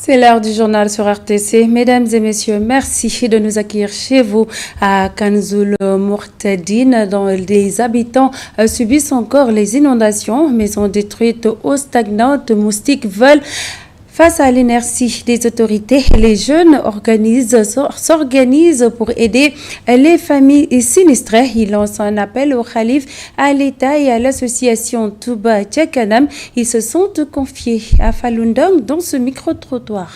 C'est l'heure du journal sur RTC. Mesdames et messieurs, merci de nous accueillir chez vous à Kanzoul Mourtadine, dont les habitants subissent encore les inondations, maisons détruites, eaux stagnantes, moustiques volent. Face à l'inertie des autorités, les jeunes s'organisent pour aider les familles sinistrées. Ils lancent un appel au Khalif, à l'État et à l'association Touba Tchakanam. Ils se sont confiés à Falundong dans ce micro-trottoir.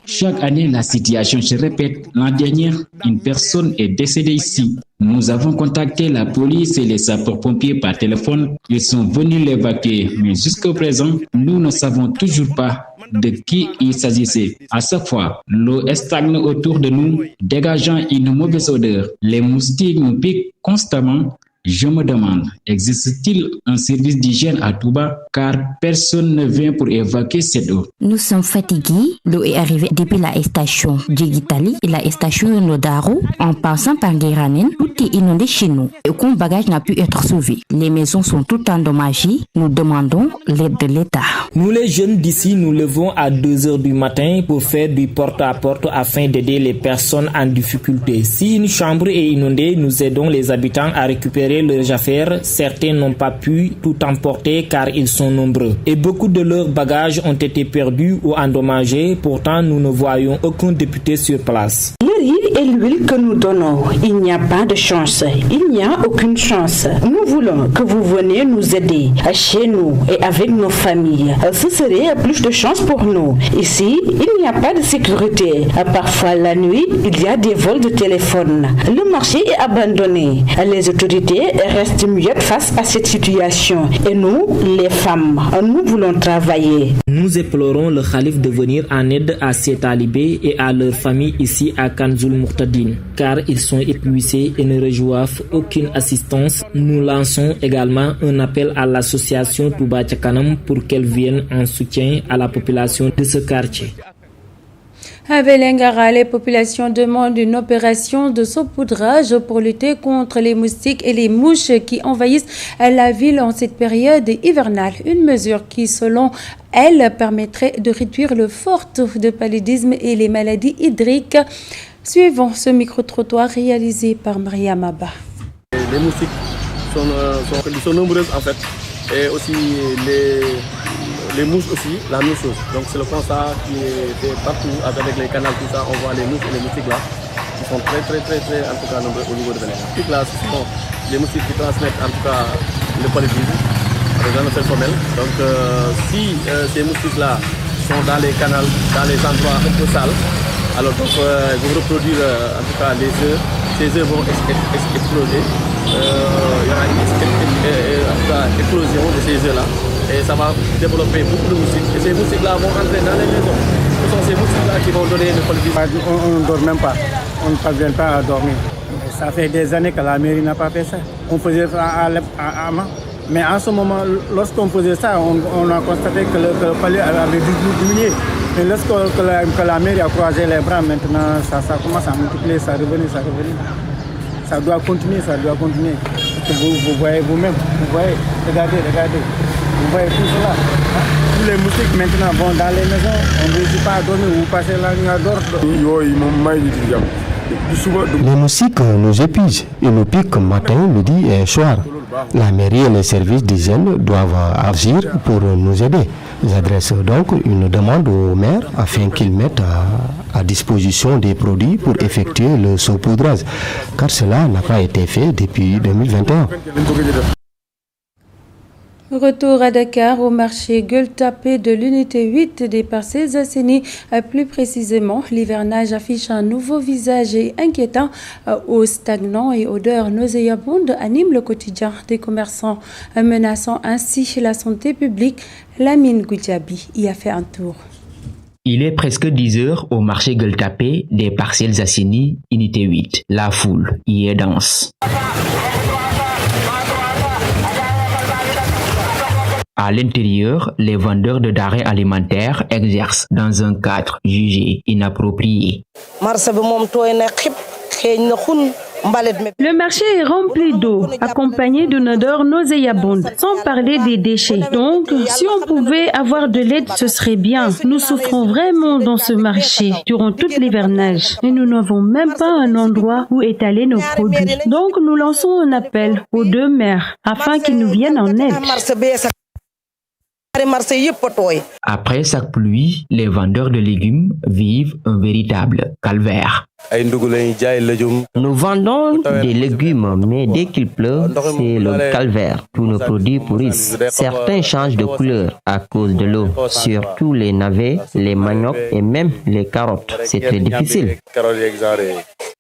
Chaque année, la situation se répète. L'an dernier, une personne est décédée ici. Nous avons contacté la police et les sapeurs-pompiers par téléphone. Ils sont venus l'évacuer. Mais jusqu'à présent, nous ne savons toujours pas de qui il s'agissait. À chaque fois, l'eau stagne autour de nous, dégageant une mauvaise odeur. Les moustiques nous piquent constamment. Je me demande, existe-t-il un service d'hygiène à Touba car personne ne vient pour évacuer cette eau? Nous sommes fatigués. L'eau est arrivée depuis la station Djigitali et la station Nodaro. En passant par Guéranen, tout est inondé chez nous. Aucun bagage n'a pu être sauvé. Les maisons sont toutes endommagées. Nous demandons l'aide de l'État. Nous les jeunes d'ici, nous levons à 2h du matin pour faire du porte-à-porte afin d'aider les personnes en difficulté. Si une chambre est inondée, nous aidons les habitants à récupérer leurs affaires. Certains n'ont pas pu tout emporter car ils sont nombreux. Et beaucoup de leurs bagages ont été perdus ou endommagés. Pourtant, nous ne voyons aucun député sur place. Le riz et l'huile que nous donnons, il n'y a pas de chance. Il n'y a aucune chance. Nous voulons que vous veniez nous aider chez nous et avec nos familles. Ce serait plus de chance pour nous. Ici, il n'y a pas de sécurité. Parfois, la nuit, il y a des vols de téléphone. Le marché est abandonné. Les autorités restent muettes face à cette situation. Et nous, les femmes, nous voulons travailler. Nous implorons le Khalif de venir en aide à ces talibés et à leurs familles ici à Kanzoul Mourtadine, car ils sont épuisés et ne reçoivent aucune assistance. Nous lançons également un appel à l'association Touba Tchakanam pour qu'elle vienne en soutien à la population de ce quartier. À Vélingara, les populations demandent une opération de saupoudrage pour lutter contre les moustiques et les mouches qui envahissent la ville en cette période hivernale. Une mesure qui, selon elle, permettrait de réduire le fort taux de paludisme et les maladies hydriques. Suivons ce micro-trottoir réalisé par Mariam Abba. Les moustiques sont nombreuses en fait, et aussi les mouches aussi, la même chose. Donc c'est le constat qui est fait partout avec les canaux, tout ça, on voit les mouches et les moustiques là, qui sont très en tout cas nombreux au niveau de Vélingara. Les moustiques là, ce sont les moustiques qui transmettent en tout cas le paludisme avec un effet formel. Donc si ces moustiques là sont dans les canaux, dans les endroits un peu sales, alors donc ils vont reproduire en tout cas les œufs. Ces œufs vont exploser. Il y aura une explosion de ces œufs là. Et ça va développer beaucoup de moustiques. Et ces moustiques-là vont entrer dans les maisons. Ce sont ces moustiques-là qui vont donner le paludisme. On ne dort même pas. On ne parvient pas à dormir. Ça fait des années que la mairie n'a pas fait ça. On faisait ça à main. Mais en ce moment, lorsqu'on faisait ça, on a constaté que le paludisme avait diminué. Mais lorsque la mairie a croisé les bras, maintenant, ça commence à multiplier, ça revenait. Ça doit continuer. Vous voyez vous-même, regardez. Vous voyez tout cela. Tous les moustiques maintenant vont dans les maisons, on ne réussit pas à dormir, vous passez la nuit à dormir. Les moustiques nous épuisent et nous piquent matin, midi et soir. La mairie et les services d'hygiène doivent agir pour nous aider. J'adresse donc une demande au maire afin qu'il mette à disposition des produits pour effectuer le saupoudrage, car cela n'a pas été fait depuis 2021. Retour à Dakar au marché Gueule-Tapée de l'unité 8 des Parcelles Assainies. Plus précisément, l'hivernage affiche un nouveau visage inquiétant. Eau stagnant et odeur nauséabonde anime le quotidien des commerçants, menaçant ainsi la santé publique. Lamine Goudjabi y a fait un tour. Il est presque 10 heures au marché Gueule-Tapée des Parcelles Assainies, unité 8. La foule y est dense. À l'intérieur, les vendeurs de denrées alimentaires exercent dans un cadre jugé inapproprié. Le marché est rempli d'eau, accompagné d'une odeur nauséabonde, sans parler des déchets. Donc, si on pouvait avoir de l'aide, ce serait bien. Nous souffrons vraiment dans ce marché durant tout l'hivernage et nous n'avons même pas un endroit où étaler nos produits. Donc, nous lançons un appel aux deux maires afin qu'ils nous viennent en aide. Après chaque pluie, les vendeurs de légumes vivent un véritable calvaire. Nous vendons des légumes, mais dès qu'il pleut, c'est le calvaire. Tous nos produits pourrissent. Certains changent de couleur à cause de l'eau, surtout les navets, les maniocs et même les carottes. C'est très difficile.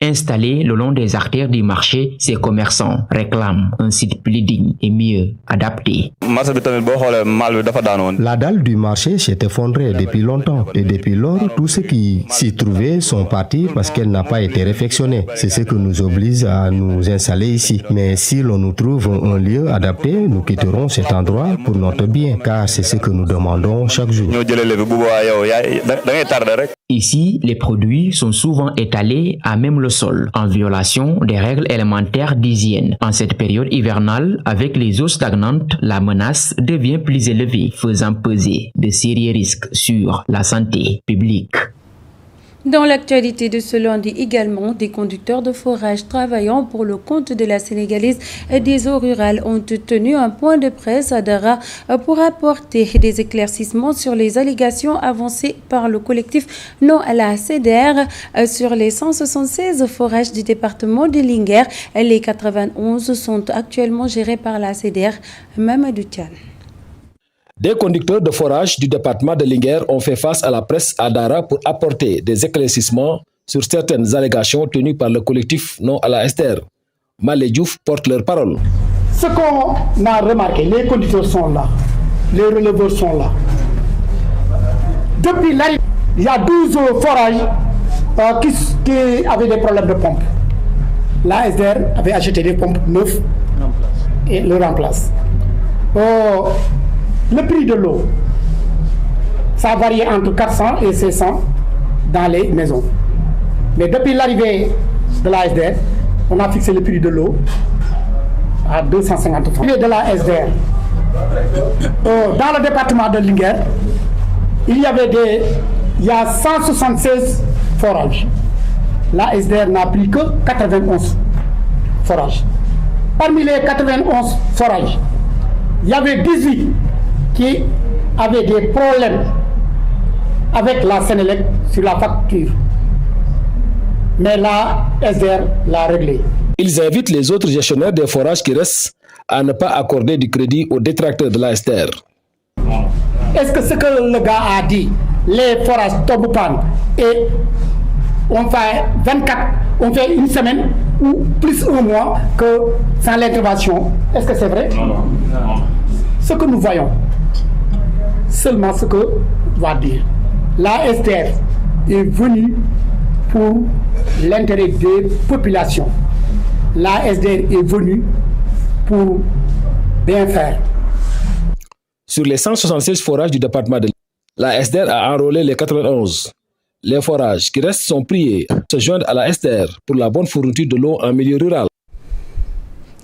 Installés le long des artères du marché, ces commerçants réclament un site plus digne et mieux adapté. La dalle du marché s'est effondrée depuis longtemps et depuis lors, tous ceux qui s'y trouvaient sont partis parce qu'elle n'a pas été réfectionnée. C'est ce qui nous oblige à nous installer ici. Mais si l'on nous trouve un lieu adapté, nous quitterons cet endroit pour notre bien, car c'est ce que nous demandons chaque jour. Ici, les produits sont souvent étalés à même le sol, en violation des règles élémentaires d'hygiène. En cette période hivernale, avec les eaux stagnantes, la menace devient plus élevée, faisant peser de sérieux risques sur la santé publique. Dans l'actualité de ce lundi également, des conducteurs de forage travaillant pour le compte de la Sénégalaise des eaux rurales ont tenu un point de presse à Dara pour apporter des éclaircissements sur les allégations avancées par le collectif Non à la CDR sur les 176 forages du département de Linguère. Les 91 sont actuellement gérés par la CDR. Mamadou Tian. Des conducteurs de forage du département de Linguère ont fait face à la presse à Dara pour apporter des éclaircissements sur certaines allégations tenues par le collectif Non à la SDR. Malé Diouf porte leur parole. Ce qu'on a remarqué, les conducteurs sont là, les releveurs sont là. Depuis l'arrivée, il y a 12 forages qui avaient des problèmes de pompe. La SDR avait acheté des pompes neuves et le remplace. Le prix de l'eau, ça variait entre 400 et 500 dans les maisons. Mais depuis l'arrivée de la SDR, on a fixé le prix de l'eau à 250 francs. De la SDR, dans le département de Linguère, il y a 176 forages. La SDR n'a pris que 91 forages. Parmi les 91 forages, il y avait 18 qui avaient des problèmes avec la Sénélec sur la facture. Mais la SDR l'a réglé. Ils invitent les autres gestionnaires des forages qui restent à ne pas accorder du crédit aux détracteurs de la SDR. Est-ce que ce que le gars a dit, les forages tombent panne et on fait une semaine ou plus un mois que sans l'intervention, est-ce que c'est vrai? Non. Ce que nous voyons, seulement ce que va dire. La SDR est venue pour l'intérêt des populations. La SDR est venue pour bien faire. Sur les 176 forages du département de la SDR a enrôlé les 91. Les forages qui restent sont priés de se joindre à la SDR pour la bonne fourniture de l'eau en milieu rural.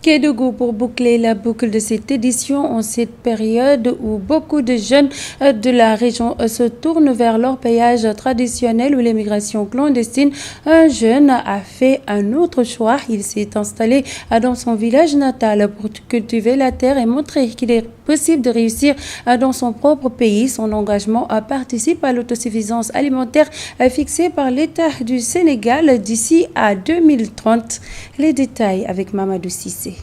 Kédougou pour boucler la boucle de cette édition en cette période où beaucoup de jeunes de la région se tournent vers leur paysage traditionnel ou l'immigration clandestine. Un jeune a fait un autre choix. Il s'est installé dans son village natal pour cultiver la terre et montrer qu'il est possible de réussir dans son propre pays. Son engagement participe à l'autosuffisance alimentaire fixée par l'État du Sénégal d'ici à 2030. Les détails avec Mamadou Sissé.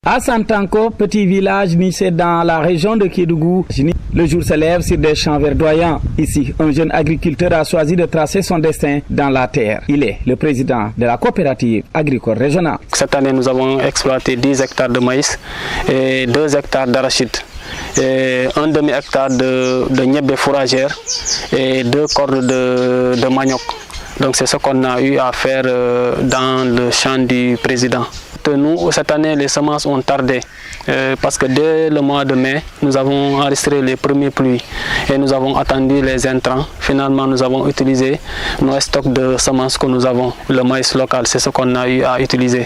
À Santanko, petit village niché dans la région de Kédougou, le jour se lève sur des champs verdoyants. Ici, un jeune agriculteur a choisi de tracer son destin dans la terre. Il est le président de la coopérative agricole régionale. Cette année, nous avons exploité 10 hectares de maïs et 2 hectares d'arachide. Et un demi-hectare de niébé fourragère et 2 cordes de manioc. Donc c'est ce qu'on a eu à faire dans le champ du président. Nous, cette année, les semences ont tardé parce que dès le mois de mai, nous avons enregistré les premières pluies et nous avons attendu les intrants. Finalement, nous avons utilisé nos stocks de semences que nous avons. Le maïs local, c'est ce qu'on a eu à utiliser.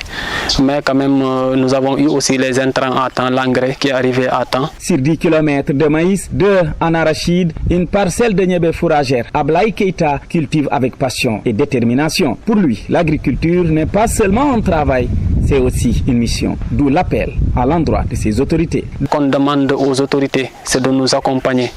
Mais quand même, nous avons eu aussi les intrants à temps, l'engrais qui est arrivé à temps. Sur 10 km de maïs, 2 en arachide, une parcelle de niébé fourragère, Ablaye Keita cultive avec passion et détermination. Pour lui, l'agriculture n'est pas seulement un travail, c'est aussi une mission, d'où l'appel à l'endroit de ses autorités. Ce qu'on demande aux autorités, c'est de nous accompagner.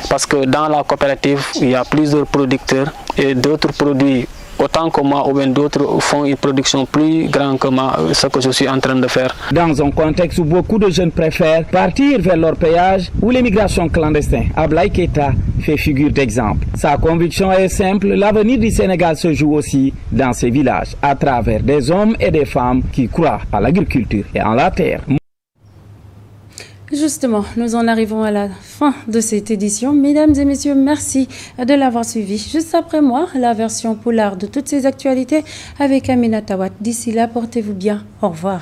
Parce que dans la coopérative, il y a plusieurs producteurs et d'autres produits autant que moi ou bien d'autres font une production plus grande que moi, ce que je suis en train de faire. Dans un contexte où beaucoup de jeunes préfèrent partir vers leur péage ou l'immigration clandestine, Ablaye Keita fait figure d'exemple. Sa conviction est simple, l'avenir du Sénégal se joue aussi dans ces villages, à travers des hommes et des femmes qui croient à l'agriculture et en la terre. Justement, nous en arrivons à la fin de cette édition. Mesdames et messieurs, merci de l'avoir suivi. Juste après moi, la version poulard de toutes ces actualités avec Amina Tawat. D'ici là, portez-vous bien. Au revoir.